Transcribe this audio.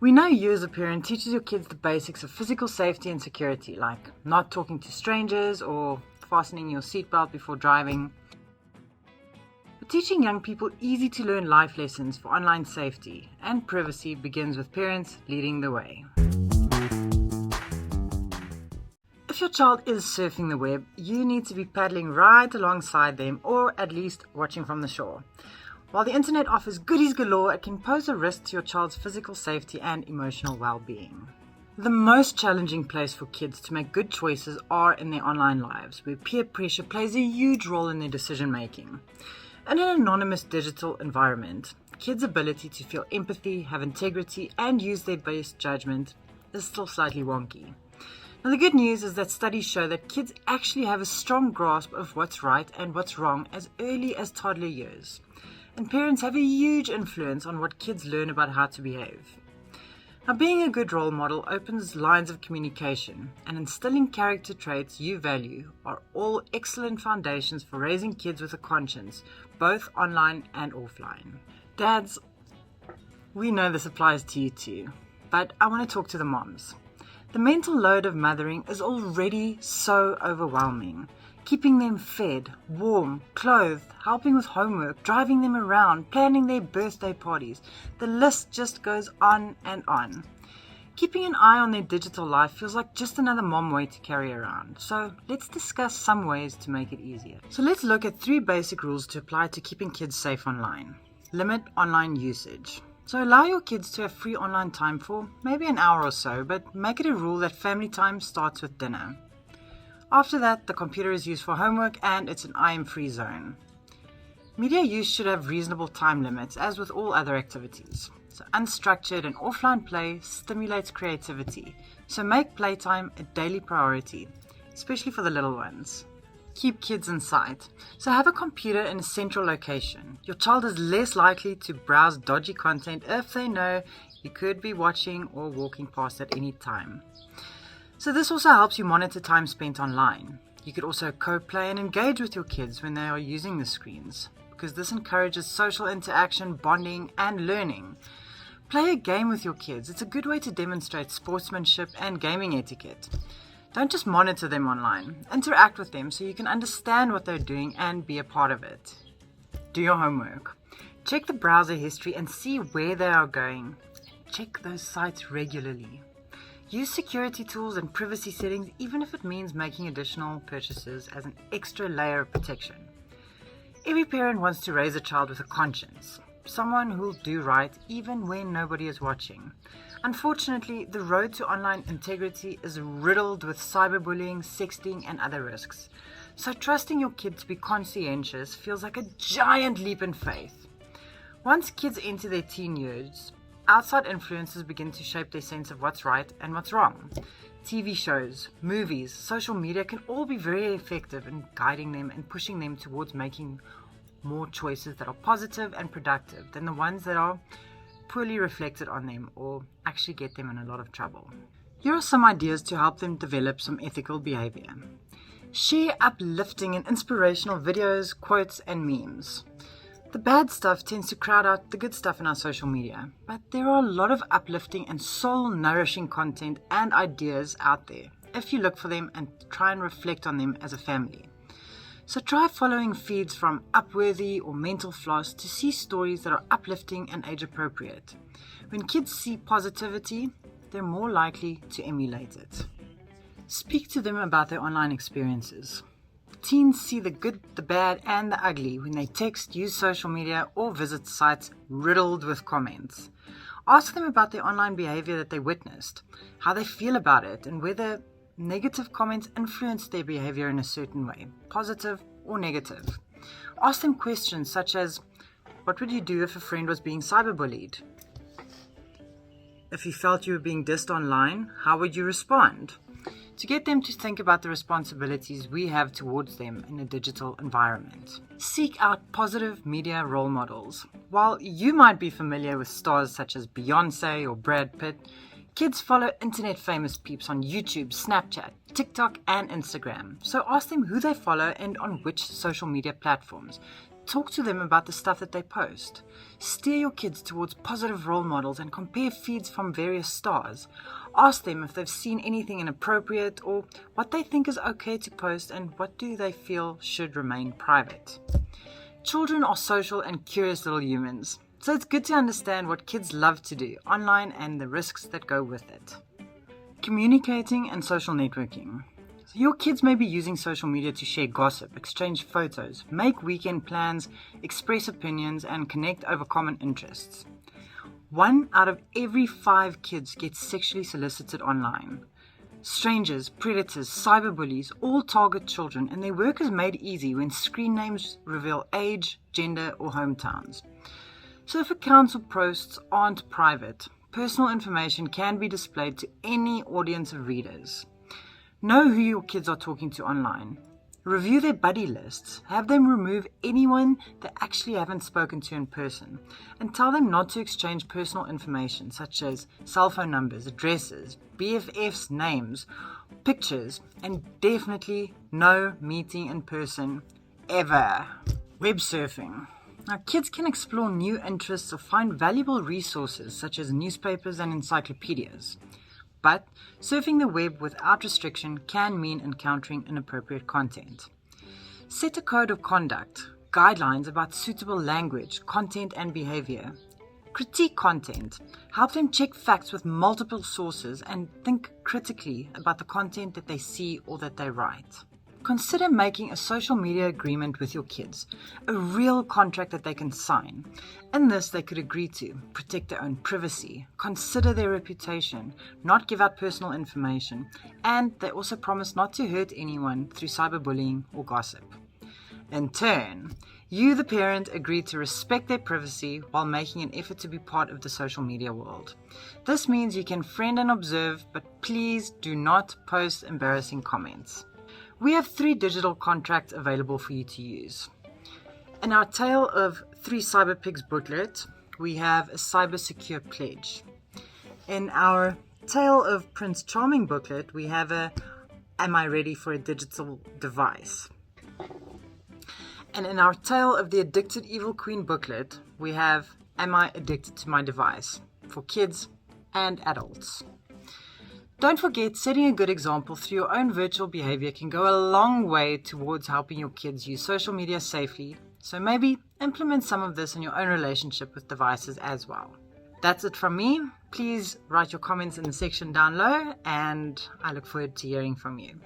We know you as a parent teaches your kids the basics of physical safety and security, like not talking to strangers or fastening your seatbelt before driving. But teaching young people easy to learn life lessons for online safety and privacy begins with parents leading the way. If your child is surfing the web, you need to be paddling right alongside them or at least watching from the shore. While the internet offers goodies galore, it can pose a risk to your child's physical safety and emotional well-being. The most challenging place for kids to make good choices are in their online lives, where peer pressure plays a huge role in their decision-making. In an anonymous digital environment, kids' ability to feel empathy, have integrity, and use their best judgment is still slightly wonky. Now, the good news is that studies show that kids actually have a strong grasp of what's right and what's wrong as early as toddler years. And parents have a huge influence on what kids learn about how to behave. Now, being a good role model opens lines of communication, and instilling character traits you value are all excellent foundations for raising kids with a conscience, both online and offline. Dads, we know this applies to you too, but I want to talk to the moms. The mental load of mothering is already so overwhelming. Keeping them fed, warm, clothed, helping with homework, driving them around, planning their birthday parties. The list just goes on and on. Keeping an eye on their digital life feels like just another mom weight to carry around. So let's discuss some ways to make it easier. So let's look at 3 basic rules to apply to keeping kids safe online. Limit online usage. So allow your kids to have free online time for maybe an hour or so, but make it a rule that family time starts with dinner. After that, the computer is used for homework and it's an I-am-free zone. Media use should have reasonable time limits, as with all other activities. So unstructured and offline play stimulates creativity, so make playtime a daily priority, especially for the little ones. Keep kids in sight. So have a computer in a central location. Your child is less likely to browse dodgy content if they know you could be watching or walking past at any time. So this also helps you monitor time spent online. You could also co-play and engage with your kids when they are using the screens, because this encourages social interaction, bonding, and learning. Play a game with your kids. It's a good way to demonstrate sportsmanship and gaming etiquette. Don't just monitor them online. Interact with them so you can understand what they're doing and be a part of it. Do your homework. Check the browser history and see where they are going. Check those sites regularly. Use security tools and privacy settings, even if it means making additional purchases as an extra layer of protection. Every parent wants to raise a child with a conscience, someone who'll do right even when nobody is watching. Unfortunately, the road to online integrity is riddled with cyberbullying, sexting, and other risks. So trusting your kid to be conscientious feels like a giant leap in faith. Once kids enter their teen years, outside influences begin to shape their sense of what's right and what's wrong. TV shows, movies, social media can all be very effective in guiding them and pushing them towards making more choices that are positive and productive than the ones that are poorly reflected on them or actually get them in a lot of trouble. Here are some ideas to help them develop some ethical behavior. Share uplifting and inspirational videos, quotes, and memes. The bad stuff tends to crowd out the good stuff in our social media, but there are a lot of uplifting and soul-nourishing content and ideas out there if you look for them and try and reflect on them as a family. So try following feeds from Upworthy or Mental Floss to see stories that are uplifting and age-appropriate. When kids see positivity, they're more likely to emulate it. Speak to them about their online experiences. Teens see the good, the bad, and the ugly when they text, use social media, or visit sites riddled with comments. Ask them about their online behavior that they witnessed, how they feel about it, and whether negative comments influence their behavior in a certain way, positive or negative. Ask them questions such as, what would you do if a friend was being cyberbullied? If you felt you were being dissed online, how would you respond? To get them to think about the responsibilities we have towards them in a digital environment. Seek out positive media role models. While you might be familiar with stars such as Beyonce or Brad Pitt, kids follow internet famous peeps on YouTube, Snapchat, TikTok, and Instagram. So ask them who they follow and on which social media platforms. Talk to them about the stuff that they post. Steer your kids towards positive role models and compare feeds from various stars. Ask them if they've seen anything inappropriate or what they think is okay to post and what do they feel should remain private. Children are social and curious little humans, so it's good to understand what kids love to do online and the risks that go with it. Communicating and social networking. Your kids may be using social media to share gossip, exchange photos, make weekend plans, express opinions, and connect over common interests. 1 out of every 5 kids gets sexually solicited online. Strangers, predators, cyberbullies all target children, and their work is made easy when screen names reveal age, gender, or hometowns. So if accounts or posts aren't private, personal information can be displayed to any audience of readers. Know who your kids are talking to online. Review their buddy lists. Have them remove anyone they actually haven't spoken to in person. And tell them not to exchange personal information such as cell phone numbers, addresses, BFFs' names, pictures, and definitely no meeting in person ever. Web surfing. Now, kids can explore new interests or find valuable resources such as newspapers and encyclopedias. But surfing the web without restriction can mean encountering inappropriate content. Set a code of conduct, guidelines about suitable language, content, and behavior. Critique content. Help them check facts with multiple sources and think critically about the content that they see or that they write. Consider making a social media agreement with your kids, a real contract that they can sign. In this, they could agree to protect their own privacy, consider their reputation, not give out personal information, and they also promise not to hurt anyone through cyberbullying or gossip. In turn, you, the parent, agree to respect their privacy while making an effort to be part of the social media world. This means you can friend and observe, but please do not post embarrassing comments. We have 3 digital contracts available for you to use. In our Tale of 3 Cyber Pigs booklet, we have a Cyber Secure Pledge. In our Tale of Prince Charming booklet, we have a Am I Ready for a Digital Device? And in our Tale of the Addicted Evil Queen booklet, we have Am I Addicted to My Device? For kids and adults. Don't forget, setting a good example through your own virtual behavior can go a long way towards helping your kids use social media safely, so maybe implement some of this in your own relationship with devices as well. That's it from me. Please write your comments in the section down low, and I look forward to hearing from you.